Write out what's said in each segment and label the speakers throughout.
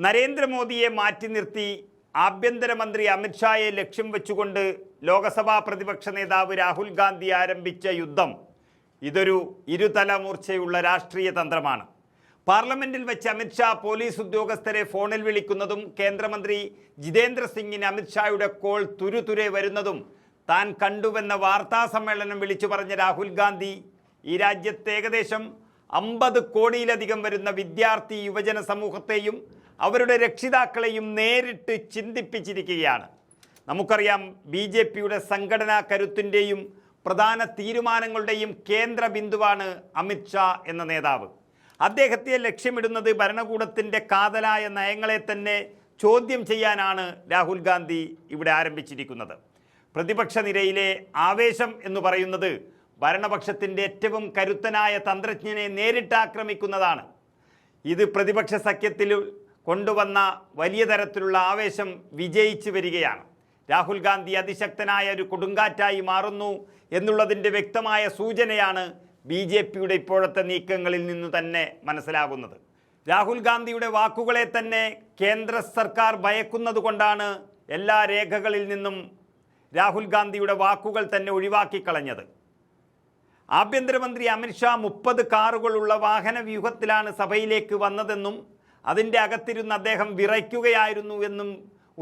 Speaker 1: നരേന്ദ്രമോദിയെ മാറ്റി നിർത്തി ആഭ്യന്തരമന്ത്രി അമിത്ഷായെ ലക്ഷ്യം വെച്ചുകൊണ്ട് ലോക്സഭാ പ്രതിപക്ഷ നേതാവ് രാഹുൽ ഗാന്ധി ആരംഭിച്ച യുദ്ധം ഇതൊരു ഇരുതലമൂർച്ചയുള്ള രാഷ്ട്രീയ തന്ത്രമാണ്. പാർലമെന്റിൽ വെച്ച് അമിത്ഷാ പോലീസ് ഉദ്യോഗസ്ഥരെ ഫോണിൽ വിളിക്കുന്നതും കേന്ദ്രമന്ത്രി ജിതേന്ദ്ര സിംഗിന് അമിത്ഷായുടെ കോൾ തുരുതുരെ വരുന്നതും താൻ കണ്ടുവെന്ന വാർത്താ സമ്മേളനം വിളിച്ചു പറഞ്ഞ രാഹുൽ ഗാന്ധി ഈ രാജ്യത്ത് ഏകദേശം 50 കോടിയിലധികം വരുന്ന വിദ്യാർത്ഥി യുവജന സമൂഹത്തെയും അവരുടെ രക്ഷിതാക്കളെയും നേരിട്ട് ചിന്തിപ്പിച്ചിരിക്കുകയാണ്. നമുക്കറിയാം, BJPയുടെ സംഘടനാ കരുത്തിൻ്റെയും പ്രധാന തീരുമാനങ്ങളുടെയും കേന്ദ്ര ബിന്ദുവാണ് അമിത്ഷാ എന്ന നേതാവ്. അദ്ദേഹത്തെ ലക്ഷ്യമിടുന്നത് ഭരണകൂടത്തിൻ്റെ കാതലായ നയങ്ങളെ തന്നെ ചോദ്യം ചെയ്യാനാണ് രാഹുൽ ഗാന്ധി ഇവിടെ ആരംഭിച്ചിരിക്കുന്നത്. പ്രതിപക്ഷ നിരയിലെ ആവേശം എന്ന് പറയുന്നത് ഭരണപക്ഷത്തിൻ്റെ ഏറ്റവും കരുത്തനായ തന്ത്രജ്ഞനെ നേരിട്ട് ആക്രമിക്കുന്നതാണ്. ഇത് പ്രതിപക്ഷ സഖ്യത്തിൽ കൊണ്ടുവന്ന വലിയ തരത്തിലുള്ള ആവേശം വിജയിച്ചു വരികയാണ്. രാഹുൽ ഗാന്ധി അതിശക്തനായ ഒരു കൊടുങ്കാറ്റായി മാറുന്നു എന്നുള്ളതിൻ്റെ വ്യക്തമായ സൂചനയാണ് BJPയുടെ ഇപ്പോഴത്തെ നീക്കങ്ങളിൽ നിന്ന് തന്നെ മനസ്സിലാകുന്നത്. രാഹുൽ ഗാന്ധിയുടെ വാക്കുകളെ തന്നെ കേന്ദ്ര സർക്കാർ ഭയക്കുന്നത് കൊണ്ടാണ് എല്ലാ രേഖകളിൽ നിന്നും രാഹുൽ ഗാന്ധിയുടെ വാക്കുകൾ തന്നെ ഒഴിവാക്കിക്കളഞ്ഞത്. ആഭ്യന്തരമന്ത്രി അമിത്ഷാ 30 കാറുകളുള്ള വാഹന വ്യൂഹത്തിലാണ് സഭയിലേക്ക് വന്നതെന്നും അതിൻ്റെ അകത്തിരുന്ന് അദ്ദേഹം വിറയ്ക്കുകയായിരുന്നു എന്നും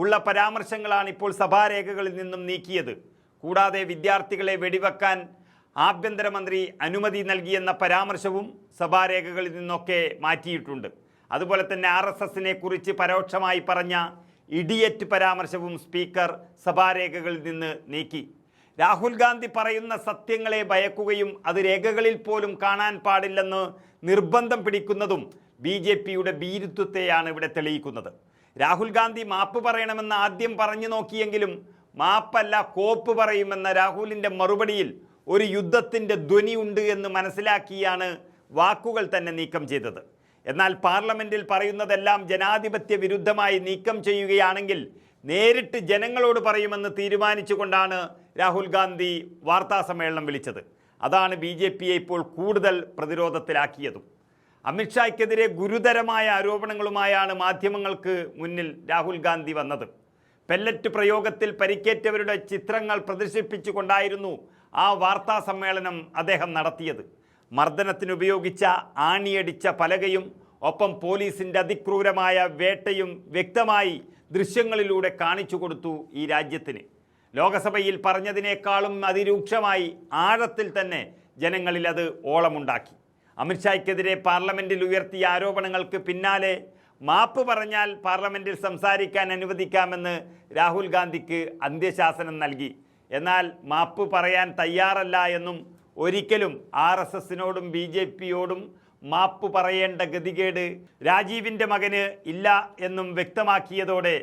Speaker 1: ഉള്ള പരാമർശങ്ങളാണ് ഇപ്പോൾ സഭാരേഖകളിൽ നിന്നും നീക്കിയത്. കൂടാതെ വിദ്യാർത്ഥികളെ വെടിവെക്കാൻ ആഭ്യന്തരമന്ത്രി അനുമതി നൽകിയെന്ന പരാമർശവും സഭാരേഖകളിൽ നിന്നൊക്കെ മാറ്റിയിട്ടുണ്ട്. അതുപോലെ തന്നെ RSSനെ കുറിച്ച് പരോക്ഷമായി പറഞ്ഞ ഇഡിയറ്റ് പരാമർശവും സ്പീക്കർ സഭാരേഖകളിൽ നിന്ന് നീക്കി. രാഹുൽ ഗാന്ധി പറയുന്ന സത്യങ്ങളെ ഭയക്കുകയും അത് രേഖകളിൽ പോലും കാണാൻ പാടില്ലെന്ന് നിർബന്ധം പിടിക്കുന്നതും BJPയുടെ ഭീരുത്വത്തെയാണ് ഇവിടെ തെളിയിക്കുന്നത്. രാഹുൽ ഗാന്ധി മാപ്പ് പറയണമെന്ന് ആദ്യം പറഞ്ഞു നോക്കിയെങ്കിലും മാപ്പല്ല കോപ്പ് പറയുമെന്ന രാഹുലിൻ്റെ മറുപടിയിൽ ഒരു യുദ്ധത്തിൻ്റെ ധ്വനി ഉണ്ട് എന്ന് മനസ്സിലാക്കിയാണ് വാക്കുകൾ തന്നെ നീക്കം ചെയ്തത്. എന്നാൽ പാർലമെൻറ്റിൽ പറയുന്നതെല്ലാം ജനാധിപത്യ വിരുദ്ധമായി നീക്കം ചെയ്യുകയാണെങ്കിൽ നേരിട്ട് ജനങ്ങളോട് പറയുമെന്ന് തീരുമാനിച്ചുകൊണ്ടാണ് രാഹുൽ ഗാന്ധി വാർത്താ സമ്മേളനം വിളിച്ചത്. അതാണ് BJPയെ ഇപ്പോൾ കൂടുതൽ പ്രതിരോധത്തിലാക്കിയതും. അമിത്ഷായ്ക്കെതിരെ ഗുരുതരമായ ആരോപണങ്ങളുമായാണ് മാധ്യമങ്ങൾക്ക് മുന്നിൽ രാഹുൽ ഗാന്ധി വന്നത്. പെല്ലറ്റ് പ്രയോഗത്തിൽ പരിക്കേറ്റവരുടെ ചിത്രങ്ങൾ പ്രദർശിപ്പിച്ചുകൊണ്ടായിരുന്നു ആ വാർത്താ സമ്മേളനം അദ്ദേഹം നടത്തിയത്. മർദ്ദനത്തിനുപയോഗിച്ച ആണിയടിച്ച പലകയും ഒപ്പം പോലീസിൻ്റെ അതിക്രൂരമായ വേട്ടയും വ്യക്തമായി ദൃശ്യങ്ങളിലൂടെ കാണിച്ചു കൊടുത്തു ഈ രാജ്യത്തിന്. ലോകസഭയിൽ പറഞ്ഞതിനേക്കാളും അതിരൂക്ഷമായി ആഴത്തിൽ തന്നെ ജനങ്ങളിൽ അത് ഓളമുണ്ടാക്കി. അമിത്ഷായ്ക്കെതിരെ പാർലമെൻറ്റിൽ ഉയർത്തിയ ആരോപണങ്ങൾക്ക് പിന്നാലെ മാപ്പ് പറഞ്ഞാൽ പാർലമെൻറ്റിൽ സംസാരിക്കാൻ അനുവദിക്കാമെന്ന് രാഹുൽ ഗാന്ധിക്ക് അന്ത്യശാസനം നൽകി. എന്നാൽ മാപ്പ് പറയാൻ തയ്യാറല്ല എന്നും ഒരിക്കലും RSSനോടും BJPയോടും മാപ്പ് പറയേണ്ട ഗതികേട് രാജീവിൻ്റെ മകന് ഇല്ല എന്നും വ്യക്തമാക്കിയതോടെ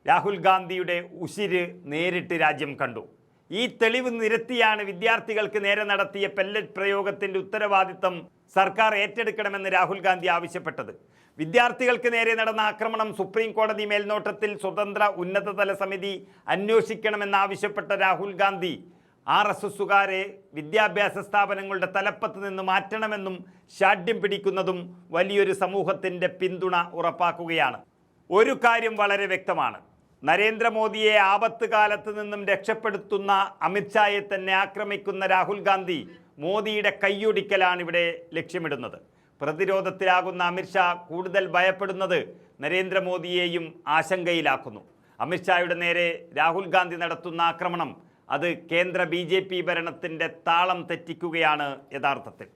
Speaker 1: രാഹുൽ ഗാന്ധിയുടെ ഉശിര് നേരിട്ട് രാജ്യം കണ്ടു. ഈ തെളിവ് നിരത്തിയാണ് വിദ്യാർത്ഥികൾക്ക് നേരെ നടത്തിയ പെല്ലറ്റ് പ്രയോഗത്തിൻ്റെ ഉത്തരവാദിത്തം സർക്കാർ ഏറ്റെടുക്കണമെന്ന് രാഹുൽ ഗാന്ധി ആവശ്യപ്പെട്ടത്. വിദ്യാർത്ഥികൾക്ക് നേരെ നടന്ന ആക്രമണം സുപ്രീം കോടതി മേൽനോട്ടത്തിൽ സ്വതന്ത്ര ഉന്നതതല സമിതി അന്വേഷിക്കണമെന്നാവശ്യപ്പെട്ട രാഹുൽ ഗാന്ധി RSSകാരെ വിദ്യാഭ്യാസ സ്ഥാപനങ്ങളുടെ തലപ്പത്ത് നിന്ന് മാറ്റണമെന്നും ശാഠ്യം പിടിക്കുന്നതും വലിയൊരു സമൂഹത്തിൻ്റെ പിന്തുണ ഉറപ്പാക്കുകയാണ്. ഒരു കാര്യം വളരെ വ്യക്തമാണ്, നരേന്ദ്രമോദിയെ ആപത്ത് കാലത്ത് നിന്നും രക്ഷപ്പെടുത്തുന്ന അമിത്ഷായെ തന്നെ ആക്രമിക്കുന്ന രാഹുൽ ഗാന്ധി മോദിയുടെ കൈയൊടിക്കലാണ് ഇവിടെ ലക്ഷ്യമിടുന്നത്. പ്രതിരോധത്തിലാകുന്ന അമിത്ഷാ കൂടുതൽ ഭയപ്പെടുന്നത് നരേന്ദ്രമോദിയെയും ആശങ്കയിലാക്കുന്നു. അമിത്ഷായുടെ നേരെ രാഹുൽ ഗാന്ധി നടത്തുന്ന ആക്രമണം അത് കേന്ദ്ര BJP ഭരണത്തിൻ്റെ താളം തെറ്റിക്കുകയാണ് യഥാർത്ഥത്തിൽ.